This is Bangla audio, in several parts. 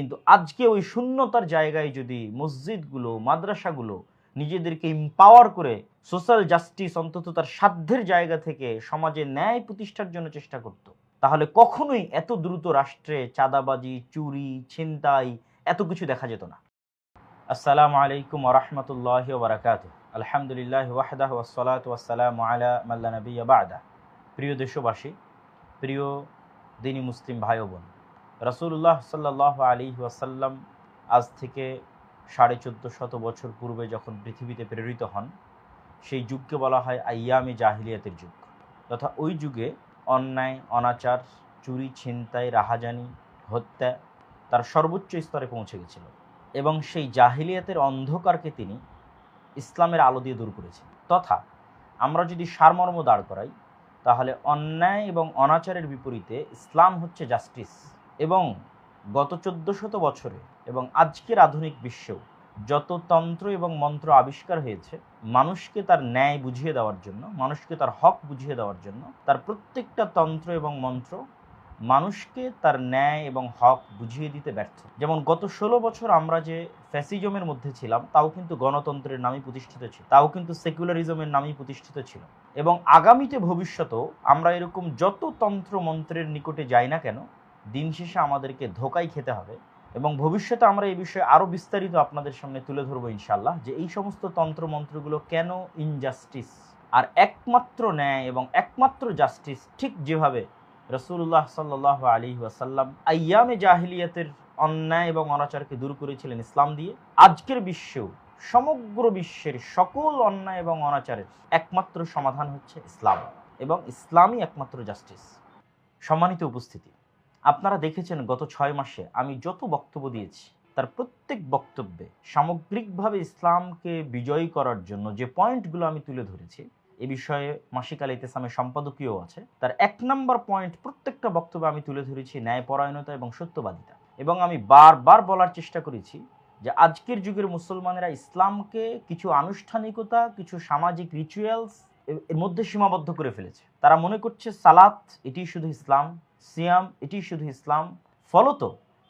কিন্তু আজকে ওই শূন্যতার জায়গায় যদি মসজিদগুলো, মাদ্রাসাগুলো নিজেদেরকে এম্পাওয়ার করে সোশ্যাল জাস্টিস অন্তত তার সাধ্যের জায়গা থেকে সমাজে ন্যায় প্রতিষ্ঠার জন্য চেষ্টা করত, তাহলে কখনোই এত দ্রুত রাষ্ট্রে চাঁদাবাজি, চুরি, ছিনতাই এত কিছু দেখা যেত না। আসসালামু আলাইকুম ওয়া রাহমাতুল্লাহি ওয়া বারাকাতুহু। আলহামদুলিল্লাহি ওয়াহদাহু ওয়াসসালাতু ওয়াসসালামু আলা মান লা নাবিয়্যা বা'দা। প্রিয় দেশবাসী, প্রিয় দিনী মুসলিম ভাই ও বোন, রাসূলুল্লাহ সাল্লাল্লাহু আলাইহি ওয়াসাল্লাম আজ থেকে 1450 বছর পূর্বে যখন পৃথিবীতে প্রেরিত হন, সেই যুগকে বলা হয় আইয়ামে জাহিলিয়াতের যুগ। তথা ওই যুগে অন্যায়, অনাচার, চুরি, ছিনতাই, রাহাজানি, হত্যা তার সর্বোচ্চ স্তরে পৌঁছে গেছিল এবং সেই জাহিলিয়াতের অন্ধকারকে তিনি ইসলামের আলো দিয়ে দূর করেছেন। তথা আমরা যদি সারমর্ম দাঁড় করাই, তাহলে অন্যায় এবং অনাচারের বিপরীতে ইসলাম হচ্ছে জাস্টিস। এবং গত 1400 বছরে এবং আজকের আধুনিক বিশ্বেও যত তন্ত্র এবং মন্ত্র আবিষ্কার হয়েছে মানুষকে তার ন্যায় বুঝিয়ে দেওয়ার জন্য, মানুষকে তার হক বুঝিয়ে দেওয়ার জন্য, তার প্রত্যেকটা তন্ত্র এবং মন্ত্র মানুষকে তার ন্যায় এবং হক বুঝিয়ে দিতে ব্যর্থ। যেমন গত 16 বছর আমরা যে ফ্যাসিজমের মধ্যে ছিলাম, তাও কিন্তু গণতন্ত্রের নামে প্রতিষ্ঠিত ছিল, তাও কিন্তু সেকুলারিজমের নামেই প্রতিষ্ঠিত ছিল। এবং আগামীতে ভবিষ্যতেও আমরা এরকম যত তন্ত্র মন্ত্রের নিকটে যাই না কেন, দিন শেষে আমাদেরকে ধোঁকাই খেতে হবে। এবং ভবিষ্যতে আমরা এই বিষয়ে আরও বিস্তারিত আপনাদের সামনে তুলে ধরবো ইনশাআল্লাহ, যে এই সমস্ত তন্ত্র মন্ত্রগুলো কেন ইনজাস্টিস। আর একমাত্র ন্যায় এবং একমাত্র জাস্টিস, ঠিক যেভাবে রাসূলুল্লাহ সাল্লাল্লাহু আলাইহি ওয়াসাল্লাম আইয়ামে জাহিলিয়াতের অন্যায় এবং অনাচারকে দূর করেছিলেন ইসলাম দিয়ে, আজকের বিশ্বেও সমগ্র বিশ্বের সকল অন্যায় এবং অনাচারের একমাত্র সমাধান হচ্ছে ইসলাম, এবং ইসলামই একমাত্র জাস্টিস। সম্মানিত উপস্থিতি, আপনারা দেখেছেন গত 6 মাসে আমি যত বক্তব্য দিয়েছি, তার প্রত্যেক বক্তব্যে সামগ্রিকভাবে ইসলামকে বিজয়ী করার জন্য যে পয়েন্টগুলো আমি তুলে ধরেছি, এ বিষয়ে মাসিক আল ইতিসামের সম্পাদকীয় আছে। তার 1 নম্বর পয়েন্ট প্রত্যেকটা বক্তব্যে আমি তুলে ধরেছি ন্যায়পরায়ণতা এবং সত্যবাদিতা। এবং আমি বারবার বলার চেষ্টা করেছি যে আজকের যুগের মুসলমানেরা ইসলামকে কিছু আনুষ্ঠানিকতা, কিছু সামাজিক রিচুয়ালস এর মধ্যে সীমাবদ্ধ করে ফেলেছে। তারা মনে করছে সালাত এটি শুধু ইসলাম, সিয়াম এটি শুধু ইসলাম। ফলত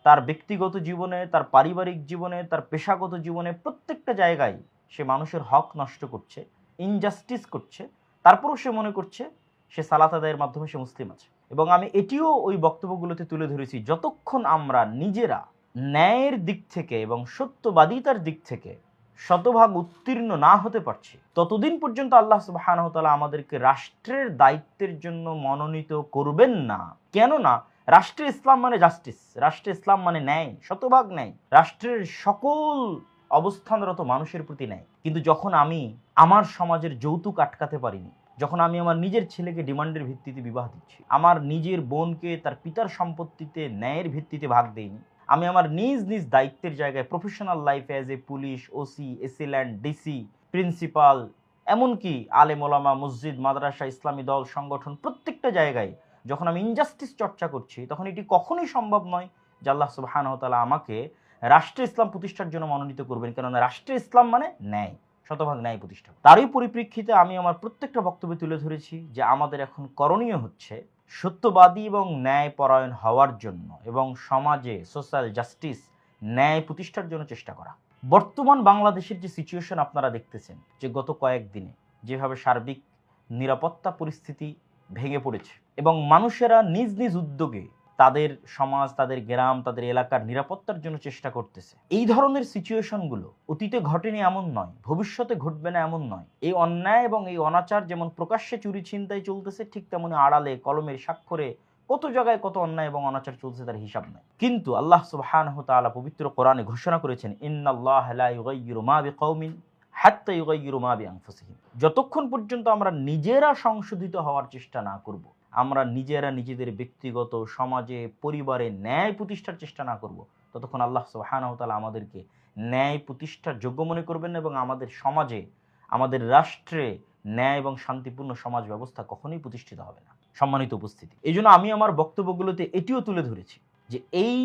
তার ব্যক্তিগত জীবনে, তার পারিবারিক জীবনে, তার পেশাগত জীবনে প্রত্যেকটা জায়গায় সে মানুষের হক নষ্ট করছে, ইনজাস্টিস করছে। তারপরও সে মনে করছে সে সালাত আদায়ের মাধ্যমে সে মুসলিম আছে। এবং আমি এটিও ওই বক্তব্যগুলোতে তুলে ধরেছি, যতক্ষণ আমরা নিজেরা ন্যায়ের দিক থেকে এবং সত্যবাদিতার দিক থেকে শতভাগ উত্তীর্ণ না হতে পারছি, ততদিন পর্যন্ত আল্লাহ সুবহানাহু ওয়া তাআলা আমাদেরকে রাষ্ট্রের দায়িত্বের জন্য মনোনীত করবেন না। কেননা রাষ্ট্রে ইসলাম মানে জাস্টিস, রাষ্ট্রে ইসলাম মানে ন্যায়, শতভাগ ন্যায়, রাষ্ট্রের সকল অবস্থানরত মানুষের প্রতি ন্যায়। কিন্তু যখন আমি আমার সমাজের যৌতুক আটকাতে পারিনি, যখন আমি আমার নিজের ছেলেকে ডিমান্ডের ভিত্তিতে বিবাহ দিচ্ছি, আমার নিজের বোনকে তার পিতার সম্পত্তিতে ন্যায়ের ভিত্তিতে ভাগ দেইনি, আমি আমার নিজ নিজ দায়িত্বের জায়গায় প্রফেশনাল লাইফে as a police, OC, AC land, DC, principal, এমনকি আলেম ওলামা, মসজিদ, মাদ্রাসা, ইসলামী দল, সংগঠন, প্রত্যেকটা জায়গায় যখন আমি ইনজাস্টিস চর্চা করছি, তখন এটি কখনোই সম্ভব নয় যে আল্লাহ সুবহানাহু ওয়া তাআলা আমাকে রাষ্ট্রে ইসলাম প্রতিষ্ঠার জন্য মনোনীত করবেন। কেননা রাষ্ট্রে ইসলাম মানে ন্যায়, শতভাগ ন্যায় প্রতিষ্ঠা। তারই পরিপ্রেক্ষিতে আমি আমার প্রত্যেকটা বক্তব্যে তুলে ধরেছি যে আমাদের এখন করণীয় হচ্ছে সত্যবাদী এবং ন্যায়পরায়ণ হওয়ার জন্য এবং সমাজে সোশ্যাল জাস্টিস, ন্যায় প্রতিষ্ঠার জন্য চেষ্টা করা। বর্তমান বাংলাদেশের যে সিচুয়েশন আপনারা দেখতেছেন, যে গত কয়েকদিনে যেভাবে সার্বিক নিরাপত্তা পরিস্থিতি ভেঙে পড়েছে এবং মানুষেরা নিজ নিজ উদ্যোগে তাদের সমাজ, তাদের গ্রাম, তাদের এলাকার নিরাপত্তার জন্য চেষ্টা করতেছে, এই ধরনের সিচুয়েশনগুলো অতীতে ঘটেনি এমন নয়, ভবিষ্যতে ঘটবে না এমন নয়। এই অন্যায় এবং এই অনাচার যেমন প্রকাশ্যে চুরি ছিনতাই চলতেছে, ঠিক তেমনি আড়ালে কলমের স্বাক্ষরে কত জায়গায় কত অন্যায় এবং অনাচার চলছে, তার হিসাব নাই। কিন্তু আল্লাহ সুবহানাহু ওয়া তাআলা পবিত্র কোরআনে ঘোষণা করেছেন, ইন্নাল্লাহা লা ইউগাইয়িরু মা বিকওমিন হাত্তা ইউগাইয়িরু মা বিআনফুসিহিম। যতক্ষণ পর্যন্ত আমরা নিজেরা সংশোধিত হওয়ার চেষ্টা না করব, আমরা নিজেরা নিজেদের ব্যক্তিগত, সমাজে, পরিবারে ন্যায় প্রতিষ্ঠার চেষ্টা না করব, ততক্ষণ আল্লাহ সুবহানাহু ওয়া তাআলা আমাদেরকে ন্যায় প্রতিষ্ঠার যোগ্য মনে করবেন না এবং আমাদের সমাজে, আমাদের রাষ্ট্রে ন্যায় এবং শান্তিপূর্ণ সমাজ ব্যবস্থা কখনোই প্রতিষ্ঠিত হবে না। সম্মানিত উপস্থিতি, এই জন্য আমি আমার বক্তব্যগুলোতে এটিও তুলে ধরেছি যে এই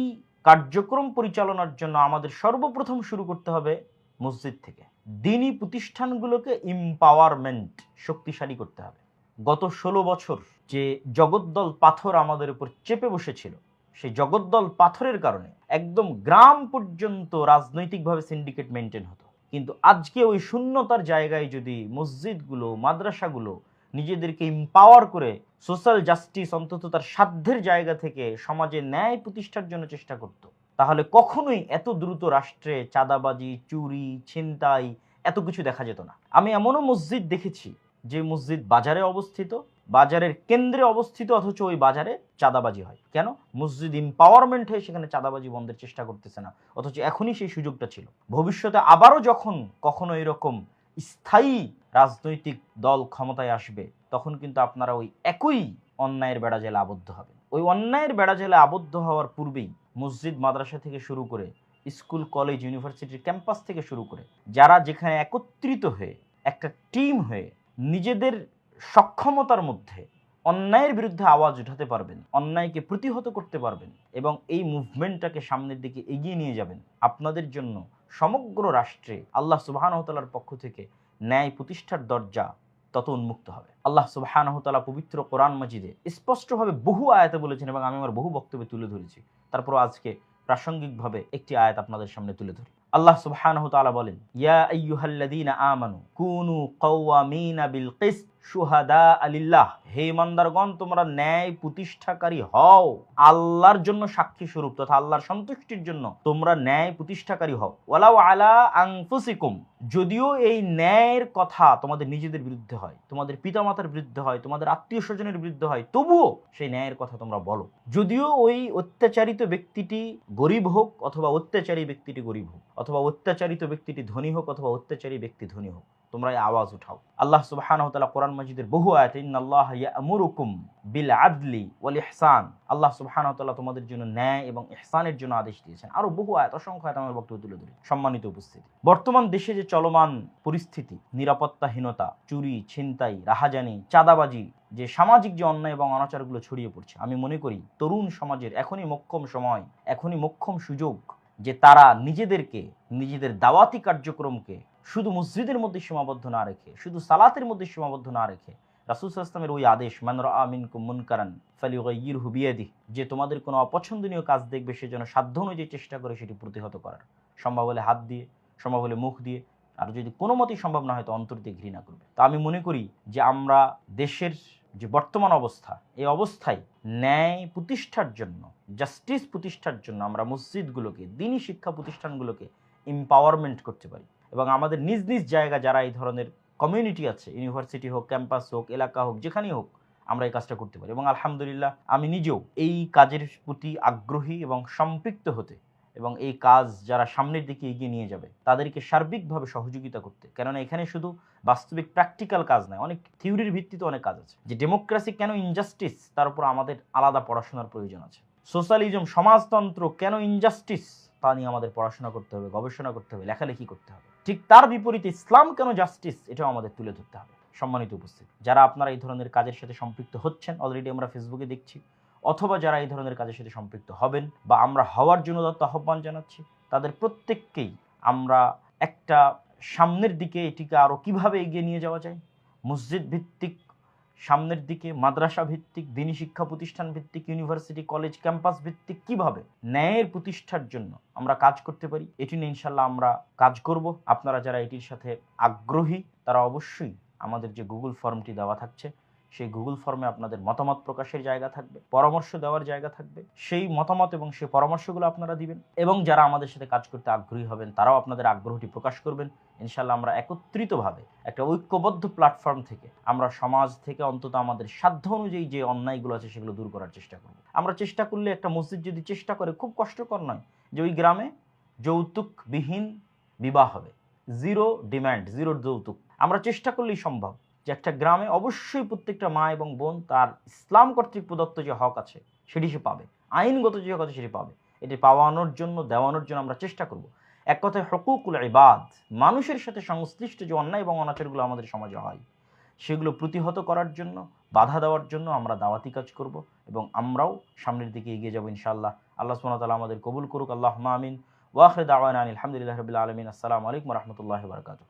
কার্যক্রম পরিচালনার জন্য আমাদের সর্বপ্রথম শুরু করতে হবে মসজিদ থেকে। দ্বীনি প্রতিষ্ঠানগুলোকে এম্পাওয়ারমেন্ট, শক্তিশালী করতে হবে। গত 16 বছর যে জগদ্দল পাথর আমাদের উপর চেপে বসেছিল, সেই জগদ্দল পাথরের কারণে একদম গ্রাম পর্যন্ত রাজনৈতিকভাবে সিন্ডিকেট মেনটেন হতো। কিন্তু আজকে ওই শূন্যতার জায়গায় যদি মসজিদগুলো, মাদ্রাসাগুলো নিজেদেরকে এম্পাওয়ার করে সোশ্যাল জাস্টিস অন্তত তার সাধ্যের জায়গা থেকে সমাজে ন্যায় প্রতিষ্ঠার জন্য চেষ্টা করত, তাহলে কখনোই এত দ্রুত রাষ্ট্রে চাঁদাবাজি, চুরি, ছিনতাই এত কিছু দেখা যেত না। আমি এমনও মসজিদ দেখেছি যে মসজিদ বাজারে অবস্থিত, বাজারের কেন্দ্রে অবস্থিত, অথচ ওই বাজারে চাঁদাবাজি হয়। কেন? মসজিদ এম্পাওয়ারমেন্ট হয়ে সেখানে চাঁদাবাজি বন্ধের চেষ্টা করতেছে না, অথচ এখনই সেই সুযোগটা ছিল। ভবিষ্যতে আবারও যখন কখনো এরকম স্থায়ী রাজনৈতিক দল ক্ষমতায় আসবে, তখন কিন্তু আপনারা ওই একই অন্যায়ের বেড়াজালে আবদ্ধ হবেন। ওই অন্যায়ের বেড়াজালে আবদ্ধ হওয়ার পূর্বেই মসজিদ, মাদ্রাসা থেকে শুরু করে স্কুল, কলেজ, ইউনিভার্সিটির ক্যাম্পাস থেকে শুরু করে যারা যেখানে একত্রিত হয়ে একটা টিম হয়ে নিজেদের সক্ষমতার মধ্যে অন্যায়ের বিরুদ্ধে আওয়াজ উঠাতে পারবেন, অন্যায়কে প্রতিহত করতে পারবেন এবং এই মুভমেন্টটাকে সামনের দিকে এগিয়ে নিয়ে যাবেন, আপনাদের জন্য সমগ্র রাষ্ট্রে আল্লাহ সুবহানাহু ওয়া তাআলার পক্ষ থেকে ন্যায় প্রতিষ্ঠার দরজা তত উন্মুক্ত হবে। আল্লাহ সুবহানাহু ওয়া তাআলা পবিত্র কোরআন মাজিদে স্পষ্টভাবে বহু আয়াতে বলেছেন এবং আমি আমার বহু বক্তব্যে তুলে ধরেছি, তারপর আজকে প্রাসঙ্গিকভাবে একটি আয়াত আপনাদের সামনে তুলে ধরি। আল্লাহ সুবহানাহু ওয়া তাআলা বলেন, ইয়া আইয়ুহাল্লাযীনা আমানু কুনু কাওয়ামিনা বিল কিসত শুহাদা লিল্লাহ, হে ইমানদারগণ, তোমরা ন্যায় প্রতিষ্ঠাকারী হও, আল্লাহর জন্য সাক্ষী স্বরূপ তথা আল্লাহর সন্তুষ্টির জন্য তোমরা ন্যায় প্রতিষ্ঠাকারী হও। ওয়ালাউ আলা আনফুসিকুম, যদিও এই ন্যায়ের কথা তোমাদের নিজেদের বিরুদ্ধে হয়, তোমাদের পিতামাতার বিরুদ্ধে হয়, তোমাদের আত্মীয় স্বজনের বিরুদ্ধে হয়, তবুও সেই ন্যায়ের কথা তোমরা বলো। যদিও ওই অত্যাচারিত ব্যক্তিটি গরিব হোক অথবা অত্যাচারী ব্যক্তিটি গরিব হোক, অথবা অত্যাচারিত ব্যক্তিটি ধনী হোক অথবা অত্যাচারী ব্যক্তি ধনী হোক, তোমরা এই আওয়াজ উঠাও। আল্লাহ সুবহানাহু ওয়া তাআলা কোরআন মাজিদের বহু আয়াতে ইন্নাল্লাহা ইয়া'মুরুকুম বিল আদলি ওয়াল ইহসান, আল্লাহ সুবহানাহু ওয়া তাআলা তোমাদের জন্য ন্যায় এবং ইহসানের জন্য আদেশ দিয়েছেন। আরো বহু আয়াত, অসংখ্য আয়াত আমার বক্তব্য তুলে ধরি। সম্মানিত উপস্থিতি, বর্তমান দেশে যে চলমান পরিস্থিতি, নিরাপত্তাহীনতা, চুরি, ছিনতাই, রাহাজানি, চাঁদাবাজি, যে সামাজিক যে অন্যায় এবং অনাচারগুলো ছড়িয়ে পড়ছে, আমি মনে করি তরুণ সমাজের এখনই মোক্ষম সময়, এখনই মোক্ষম সুযোগ যে তারা নিজেদেরকে, নিজেদের দাওয়াতি কার্যক্রমকে শুধু মসজিদের মধ্যে সীমাবদ্ধ না রেখে, শুধু সালাতের মধ্যে সীমাবদ্ধ না রেখে, রাসূল সাল্লাল্লাহু আলাইহি ওয়াসাল্লামের ওই আদেশ, মান রাআ মিনকুম মুনকারান ফালিয়ুগাইয়িরহু বিয়াদিহি, যে তোমাদের কোনো অপছন্দনীয় কাজ দেখবে সে যেন সাধ্য অনুযায়ী চেষ্টা করে সেটি প্রতিহত করার, সম্ভব হলে হাত দিয়ে, সম্ভব হলে মুখ দিয়ে, আর যদি কোনো মতেই সম্ভব না হয় তো অন্তর দিয়ে ঘৃণা করবে। তো আমি মনে করি যে আমরা দেশের যে বর্তমান অবস্থা, এই অবস্থায় ন্যায় প্রতিষ্ঠার জন্য, জাস্টিস প্রতিষ্ঠার জন্য আমরা মসজিদগুলোকে, দ্বীনি শিক্ষা প্রতিষ্ঠানগুলোকে এম্পাওয়ারমেন্ট করতে পারি এবং আমাদের নিজ নিজ জায়গা যারা এই ধরনের কমিউনিটি আছে, ইউনিভার্সিটি হোক, ক্যাম্পাস হোক, এলাকা হোক, যেখানেই হোক, আমরা এই কাজটা করতে পারি। এবং আলহামদুলিল্লাহ আমি নিজেও এই কাজের প্রতি আগ্রহী এবং সম্পৃক্ত হতে এবং এই কাজ যারা সামনের দিকে এগিয়ে নিয়ে যাবে তাদেরকে সার্বিকভাবে সহযোগিতা করতে। কেননা এখানে শুধু বাস্তবিক প্র্যাকটিক্যাল কাজ নয়, অনেক থিওরির ভিত্তিতে অনেক কাজ আছে। যে ডেমোক্রেসি কেন ইনজাস্টিস, তার উপর আমাদের আলাদা পড়াশোনার প্রয়োজন আছে। সোশ্যালিজম, সমাজতন্ত্র কেন ইনজাস্টিস, তা নিয়ে আমাদের পড়াশোনা করতে হবে, গবেষণা করতে হবে, লেখালেখি করতে হবে। ঠিক তার বিপরীতে ইসলাম কেন জাস্টিস, এটাও আমাদের তুলে ধরতে হবে। সম্মানিত উপস্থিতি, যারা আপনারা এই ধরনের কাজের সাথে সম্পৃক্ত হচ্ছেন, অলরেডি আমরা ফেসবুকে দেখছি, অথবা যারা এই ধরনের কাজের সাথে সম্পৃক্ত হবেন বা আমরা হওয়ার জন্য আহ্বান জানাচ্ছি, তাদের প্রত্যেককেই আমরা একটা সামনের দিকে এটিকে আরও কিভাবে এগিয়ে নিয়ে যাওয়া যায়, মসজিদ ভিত্তিক সামনের দিকে, মাদ্রাসা ভিত্তিক, দ্বীনি শিক্ষা প্রতিষ্ঠান ভিত্তিক, ইউনিভার্সিটি, কলেজ, ক্যাম্পাস ভিত্তিক কিভাবে ন্যায়ের প্রতিষ্ঠার জন্য আমরা কাজ করতে পারি, এটি নিয়ে ইনশাল্লাহ আমরা কাজ করব। আপনারা যারা এটির সাথে আগ্রহী তারা অবশ্যই আমাদের যে গুগল ফর্মটি দেওয়া থাকছে, সেই গুগল ফর্মে আপনাদের মতামত প্রকাশের জায়গা থাকবে, পরামর্শ দেওয়ার জায়গা থাকবে। সেই মতামত এবং সেই পরামর্শগুলো আপনারা দিবেন এবং যারা আমাদের সাথে কাজ করতে আগ্রহী হবেন তারাও আপনাদের আগ্রহটি প্রকাশ করবেন। ইনশাল্লাহ আমরা একত্রিতভাবে একটা ঐক্যবদ্ধ প্ল্যাটফর্ম থেকে আমরা সমাজ থেকে অন্তত আমাদের সাধ্য অনুযায়ী যে অন্যায়গুলো আছে সেগুলো দূর করার চেষ্টা করব। আমরা চেষ্টা করলে, একটা মসজিদ যদি চেষ্টা করে, খুব কষ্টকর নয় যে ওই গ্রামে যৌতুকবিহীন বিবাহ হবে, জিরো ডিম্যান্ড, জিরো যৌতুক। আমরা চেষ্টা করলেই সম্ভব যে একটা গ্রামে অবশ্যই প্রত্যেকটা মা এবং বোন তার ইসলাম কর্তৃক প্রদত্ত যে হক আছে সেটি সে পাবে, আইনগত যে হক আছে সেটি পাবে। এটি পাওয়ানোর জন্য, দেওয়ানোর জন্য আমরা চেষ্টা করব। এক কথায় হুকুকুল ইবাদ, মানুষের সাথে সংশ্লিষ্ট যে অন্যায় এবং অনাচারগুলো আমাদের সমাজে হয় সেগুলো প্রতিহত করার জন্য, বাধা দেওয়ার জন্য আমরা দাওয়াতি কাজ করব এবং আমরাও সামনের দিকে এগিয়ে যাব ইনশাআল্লাহ। আল্লাহ সুবহানাহু ওয়া তাআলা আমাদের কবুল করুক। আল্লাহুম্মা আমিন। ওয়া আখিরু দাওয়ানা আলহামদুলিল্লাহি রাব্বিল আলামিন। আসসালামু আলাইকুম ওয়া রাহমাতুল্লাহি ওয়া বারাকাতুহু।